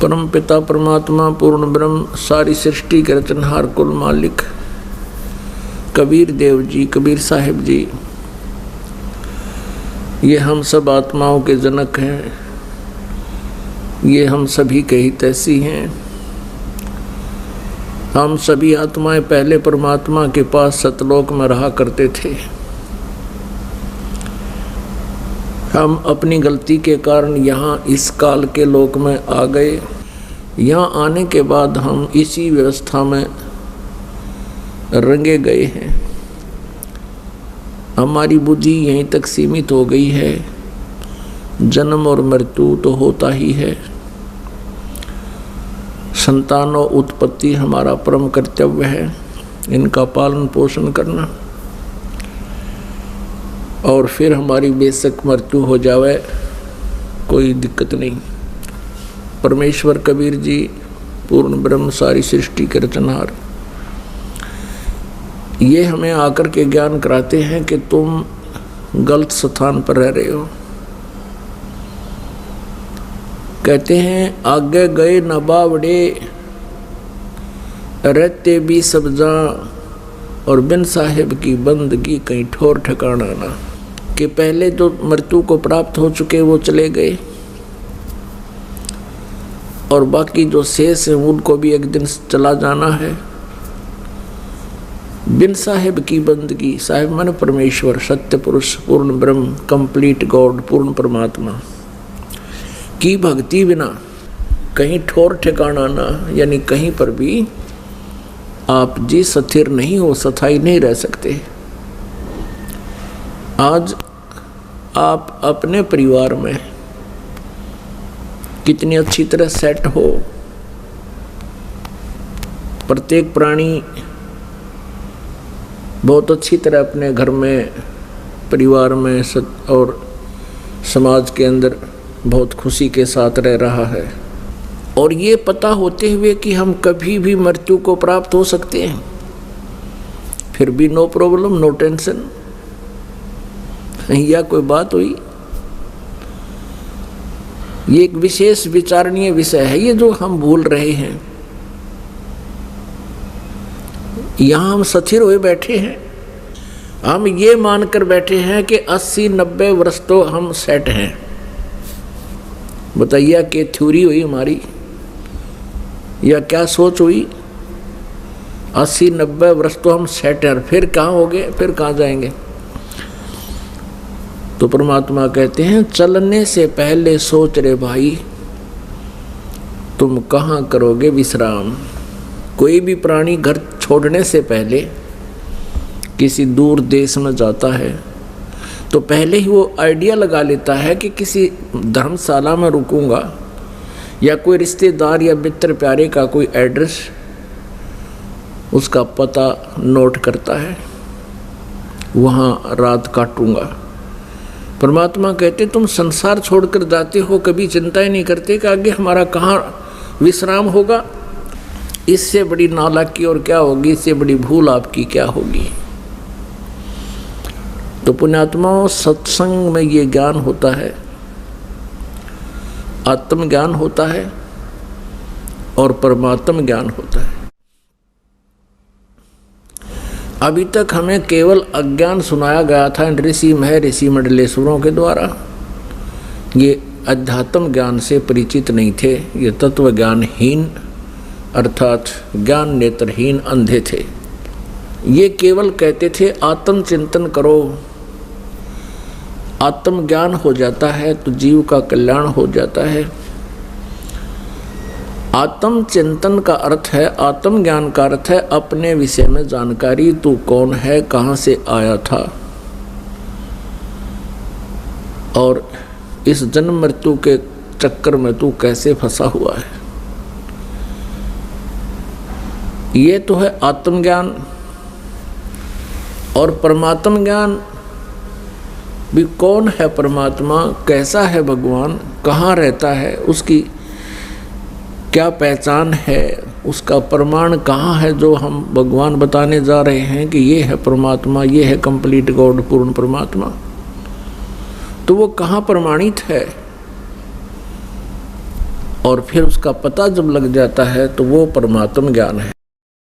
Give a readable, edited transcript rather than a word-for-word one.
परम पिता परमात्मा पूर्ण ब्रह्म सारी सृष्टि के रचनहार कुल मालिक कबीर देव जी, कबीर साहिब जी, ये हम सब आत्माओं के जनक हैं, ये हम सभी के हितैषी हैं। हम सभी आत्माएं पहले परमात्मा के पास सतलोक में रहा करते थे। हम अपनी गलती के कारण यहाँ इस काल के लोक में आ गए। यहाँ आने के बाद हम इसी व्यवस्था में रंगे गए हैं। हमारी बुद्धि यहीं तक सीमित हो गई है। जन्म और मृत्यु तो होता ही है। संतान और उत्पत्ति हमारा परम कर्तव्य है, इनका पालन पोषण करना। और फिर हमारी बेशक मृत्यु हो जावे, कोई दिक्कत नहीं। परमेश्वर कबीर जी पूर्ण ब्रह्म सारी सृष्टि के रचनहार, ये हमें आकर के ज्ञान कराते हैं कि तुम गलत स्थान पर रह रहे हो। कहते हैं आगे गए न बावड़े, रहते भी सब जा, और बिन साहिब की बंदगी कहीं ठोर ठिकाना ना। कि पहले जो मृत्यु को प्राप्त हो चुके वो चले गए, और बाकी जो शेष है उनको भी एक दिन चला जाना है। बिन साहिब की बंदगी, साहिब माने परमेश्वर, सत्य पुरुष, पूर्ण ब्रह्म, कंप्लीट गॉड, पूर्ण परमात्मा की भक्ति बिना कहीं ठोर ठिकाना ना, यानी कहीं पर भी आप जी स्थिर नहीं हो, स्थायी नहीं रह सकते। आज आप अपने परिवार में कितनी अच्छी तरह सेट हो। प्रत्येक प्राणी बहुत अच्छी तरह अपने घर में, परिवार में और समाज के अंदर बहुत खुशी के साथ रह रहा है। और ये पता होते हुए कि हम कभी भी मृत्यु को प्राप्त हो सकते हैं, फिर भी नो प्रॉब्लम, नो टेंशन। यह कोई बात हुई? ये एक विशेष विचारणीय विषय है, ये जो हम भूल रहे हैं। यहाँ हम स्थिर हुए बैठे हैं, हम ये मानकर बैठे हैं कि 80-90 वर्ष तो हम सेट हैं। बताइए क्या थ्योरी हुई हमारी, या क्या सोच हुई? 80-90 वर्ष तो हम सेट हैं, फिर कहाँ हो गए, फिर कहाँ जाएंगे? तो परमात्मा कहते हैं चलने से पहले सोच रे भाई, तुम कहाँ करोगे विश्राम। कोई भी प्राणी घर छोड़ने से पहले किसी दूर देश में जाता है तो पहले ही वो आइडिया लगा लेता है कि किसी धर्मशाला में रुकूंगा, या कोई रिश्तेदार या मित्र प्यारे का कोई एड्रेस, उसका पता नोट करता है, वहाँ रात काटूंगा। परमात्मा कहते तुम संसार छोड़कर जाते हो, कभी चिंता ही नहीं करते कि आगे हमारा कहाँ विश्राम होगा। इससे बड़ी नालायकी और क्या होगी, इससे बड़ी भूल आपकी क्या होगी। तो पुण्यात्माओं, सत्संग में ये ज्ञान होता है, आत्म ज्ञान होता है और परमात्म ज्ञान होता है। अभी तक हमें केवल अज्ञान सुनाया गया था ऋषि मंडलेश्वरों के द्वारा। ये अध्यात्म ज्ञान से परिचित नहीं थे, ये तत्व ज्ञानहीन अर्थात ज्ञान नेत्रहीन अंधे थे। ये केवल कहते थे आत्म चिंतन करो, आत्म ज्ञान हो जाता है तो जीव का कल्याण हो जाता है। आत्म चिंतन का अर्थ है, आत्म ज्ञान का अर्थ है अपने विषय में जानकारी, तू कौन है, कहाँ से आया था, और इस जन्म मृत्यु के चक्कर में तू कैसे फंसा हुआ है। ये तो है आत्मज्ञान। और परमात्म ज्ञान भी, कौन है परमात्मा, कैसा है भगवान, कहाँ रहता है, उसकी क्या पहचान है, उसका प्रमाण कहाँ है जो हम भगवान बताने जा रहे हैं कि ये है परमात्मा, ये है कंप्लीट गॉड, पूर्ण परमात्मा। तो वो कहाँ प्रमाणित है? और फिर उसका पता जब लग जाता है तो वो परमात्म ज्ञान है।